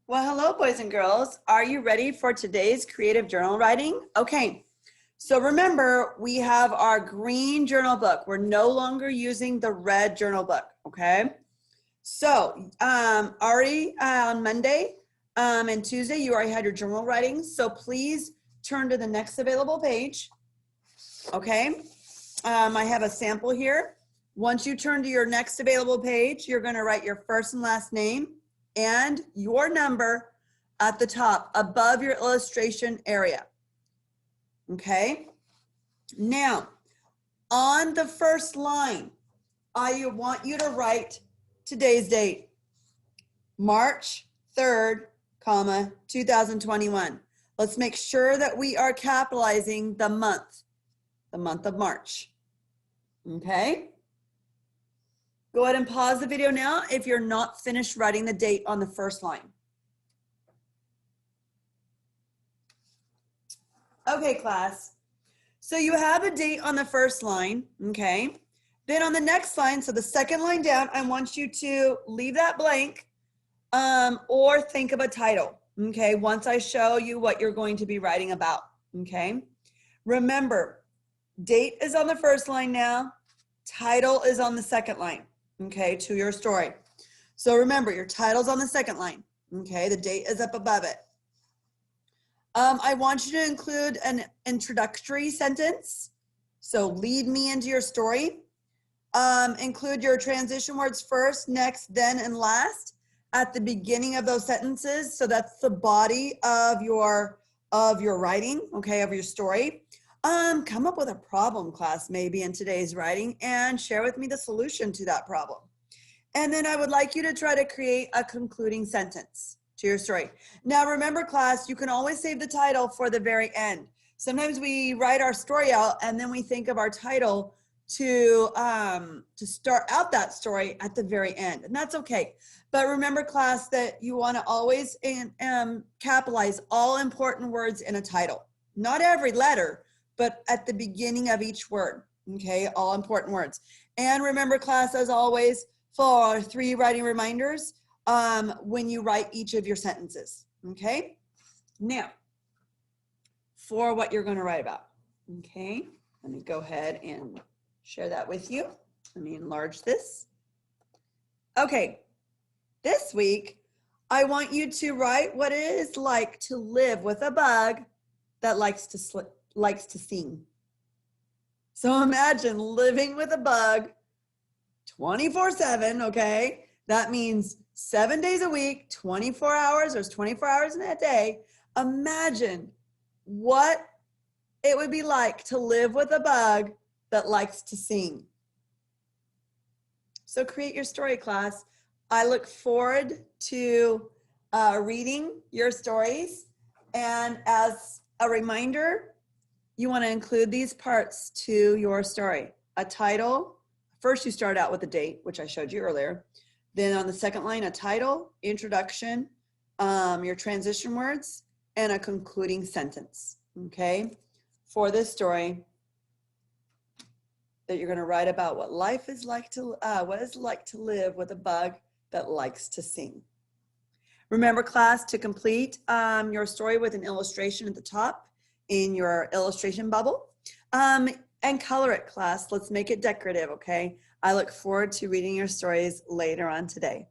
Well, hello, boys and girls. Are you ready for today's creative journal writing? Okay, so remember, we have our green journal book. We're no longer using the red journal book, okay? So already on Monday and Tuesday, you already had your journal writing. So please turn to the next available page, okay? I have a sample here. Once you turn to your next available page, you're gonna write your first and last name and your number at the top above your illustration area. Okay. Now, on the first line, I want you to write today's date, March 3rd, 2021. Let's make sure that we are capitalizing the month of March. Okay. Go ahead and pause the video now if you're not finished writing the date on the first line. Okay, class. So you have a date on the first line, okay? Then on the next line, so the second line down, I want you to leave that blank or think of a title, okay? Once I show you what you're going to be writing about, okay? Remember, date is on the first line now, title is on the second line. Okay, to your story. So remember, your title's on the second line. Okay, the date is up above it. I want you to include an introductory sentence. So lead me into your story. Include your transition words first, next, then, and last at the beginning of those sentences. So that's the body of your writing, okay, of your story. Come up with a problem, class, maybe in today's writing and share with me the solution to that problem. And then I would like you to try to create a concluding sentence to your story. Now remember, class, you can always save the title for the very end. Sometimes we write our story out and then we think of our title to start out that story at the very end, and that's okay. But remember, class, that you want to always capitalize all important words in a title. Not every letter, but at the beginning of each word, okay? All important words. And remember, class, as always, for 3 writing reminders when you write each of your sentences, okay? Now, for what you're gonna write about, okay? Let me go ahead and share that with you. Let me enlarge this. Okay, this week, I want you to write what it is like to live with a bug that likes to sing. So imagine living with a bug 24/7, okay? That means 7 days a week, 24 hours, there's 24 hours in a day. Imagine what it would be like to live with a bug that likes to sing. So create your story, class. I look forward to reading your stories. And as a reminder, you want to include these parts to your story. A title. First, you start out with a date, which I showed you earlier. Then on the second line, a title, introduction, your transition words, and a concluding sentence, okay? For this story that you're going to write about what life is like to, what it's like to live with a bug that likes to sing. Remember, class, to complete your story with an illustration at the top in your illustration bubble, and color it, class. Let's make it decorative, okay? I look forward to reading your stories later on today.